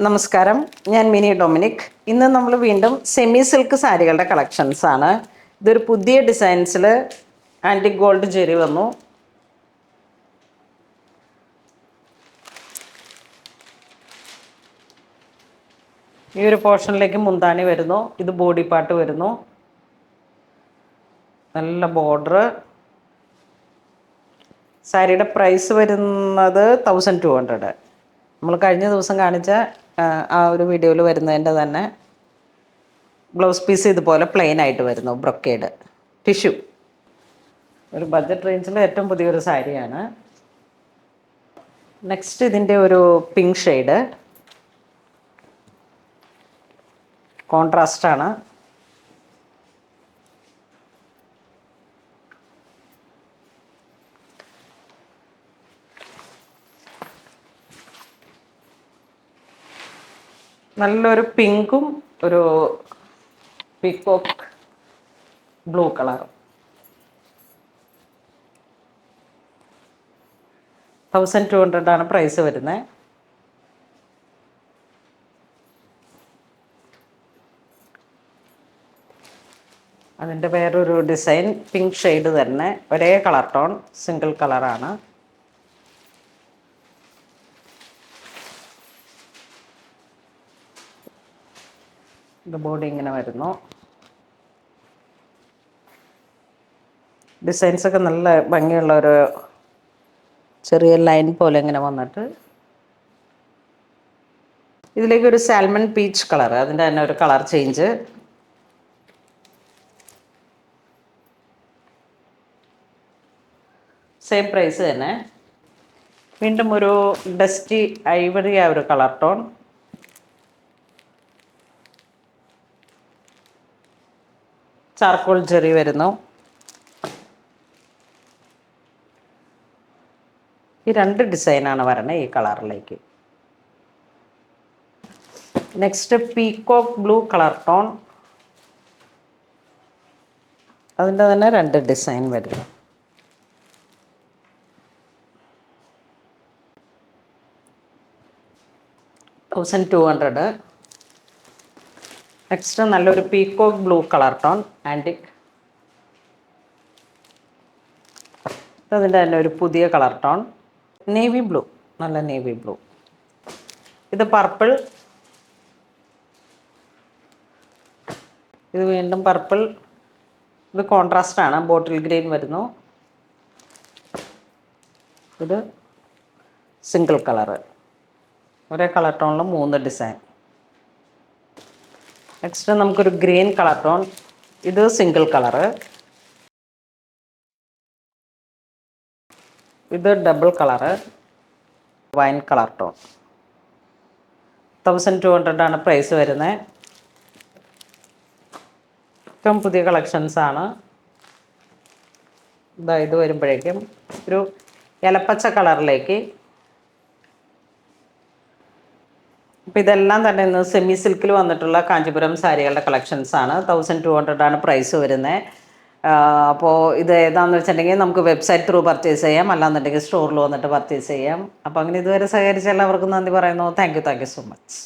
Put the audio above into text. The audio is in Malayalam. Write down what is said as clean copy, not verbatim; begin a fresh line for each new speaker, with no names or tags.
നമസ്കാരം, ഞാൻ മിനി ഡൊമിനിക്. ഇന്ന് നമ്മൾ വീണ്ടും സെമി സിൽക്ക് സാരികളുടെ കളക്ഷൻസ് ആണ്. ഇതൊരു പുതിയ ഡിസൈൻസിൽ ആൻറ്റിക് ഗോൾഡ് ജെറി വന്നു. ഈ ഒരു പോർഷനിലേക്ക് മുന്താണി വരുന്നു. ഇത് ബോഡി പാർട്ട് വരുന്നു. നല്ല ബോർഡർ. സാരിയുടെ പ്രൈസ് വരുന്നത് 1200. നമ്മൾ കഴിഞ്ഞ ദിവസം കാണിച്ച ആ ഒരു വീഡിയോയിൽ വരുന്നതിൻ്റെ തന്നെ ബ്ലൗസ് പീസ് ഇതുപോലെ പ്ലെയിൻ ആയിട്ട് വരുന്നു. Brocade tissue. ഒരു ബഡ്ജറ്റ് റേഞ്ചിൽ ഏറ്റവും പുതിയൊരു സാരിയാണ്. നെക്സ്റ്റ് ഇതിൻ്റെ ഒരു പിങ്ക് ഷെയ്ഡ് കോൺട്രാസ്റ്റാണ്. നല്ലൊരു പിങ്കും ഒരു പീക്കോക്ക് ബ്ലൂ കളറും. 1200 പ്രൈസ് വരുന്നത്. അതിൻ്റെ വേറൊരു ഡിസൈൻ പിങ്ക് ഷെയ്ഡ് തന്നെ, ഒരേ കളർ ടോൺ, സിംഗിൾ കളറാണ്. ഇത് ബോഡി ഇങ്ങനെ വരുന്നു. ഡിസൈൻസൊക്കെ നല്ല ഭംഗിയുള്ള ഒരു ചെറിയ ലൈൻ പോലെ ഇങ്ങനെ വന്നിട്ട് ഇതിലേക്ക് ഒരു സാൽമൺ പീച്ച് കളർ, അതിൻ്റെ തന്നെ ഒരു കളർ ചേഞ്ച്. സെയിം പ്രൈസ് തന്നെ. വീണ്ടും ഒരു ഡസ്റ്റി ഐവറി ആ ഒരു കളർ ടോൺ. ചാർക്കോൾ ജെറി വരുന്നു. ഈ രണ്ട് ഡിസൈനാണ് വരണത് ഈ കളറിലേക്ക്. Next peacock blue colour tone, അതിൻ്റെ തന്നെ രണ്ട് ഡിസൈൻ വരുന്നു. $1200. നെക്സ്റ്റ് നല്ലൊരു peacock blue colour tone antique. അതിൻ്റെ തന്നെ ഒരു പുതിയ കളർ ടോൺ നേവി ബ്ലൂ, നല്ല നേവി ബ്ലൂ. ഇത് പർപ്പിൾ, ഇത് വീണ്ടും പർപ്പിൾ. ഇത് കോൺട്രാസ്റ്റ് ആണ്, ബോട്ടിൽ ഗ്രീൻ വരുന്നു. ഇത് സിംഗിൾ കളറ്, ഒരേ കളർ ടോണിൽ 3 ഡിസൈൻ. നെക്സ്റ്റ് നമുക്കൊരു ഗ്രീൻ കളർ ടോൺ. ഇത് സിംഗിൾ കളറ്. ഇത് double colour, wine colour tone. 1200 price വരുന്നത്. ഏറ്റവും പുതിയ കളക്ഷൻസാണ്. ഇത് വരുമ്പോഴേക്കും ഒരു ഇലപ്പച്ച കളറിലേക്ക്. അപ്പോൾ ഇതെല്ലാം തന്നെ ഇന്ന് സെമി സിൽക്കിൽ വന്നിട്ടുള്ള കാഞ്ചീപുരം സാരികളുടെ കളക്ഷൻസാണ്. 1200 പ്രൈസ് വരുന്നത്. അപ്പോൾ ഇത് ഏതാണെന്ന് വെച്ചിട്ടുണ്ടെങ്കിൽ നമുക്ക് വെബ്സൈറ്റ് ത്രൂ പർച്ചേസ് ചെയ്യാം, അല്ലാന്നുണ്ടെങ്കിൽ സ്റ്റോറിൽ വന്നിട്ട് പർച്ചേസ് ചെയ്യാം. അപ്പോൾ അങ്ങനെ ഇതുവരെ സഹകരിച്ച എല്ലാവർക്കും നന്ദി പറയുന്നു. Thank you so much.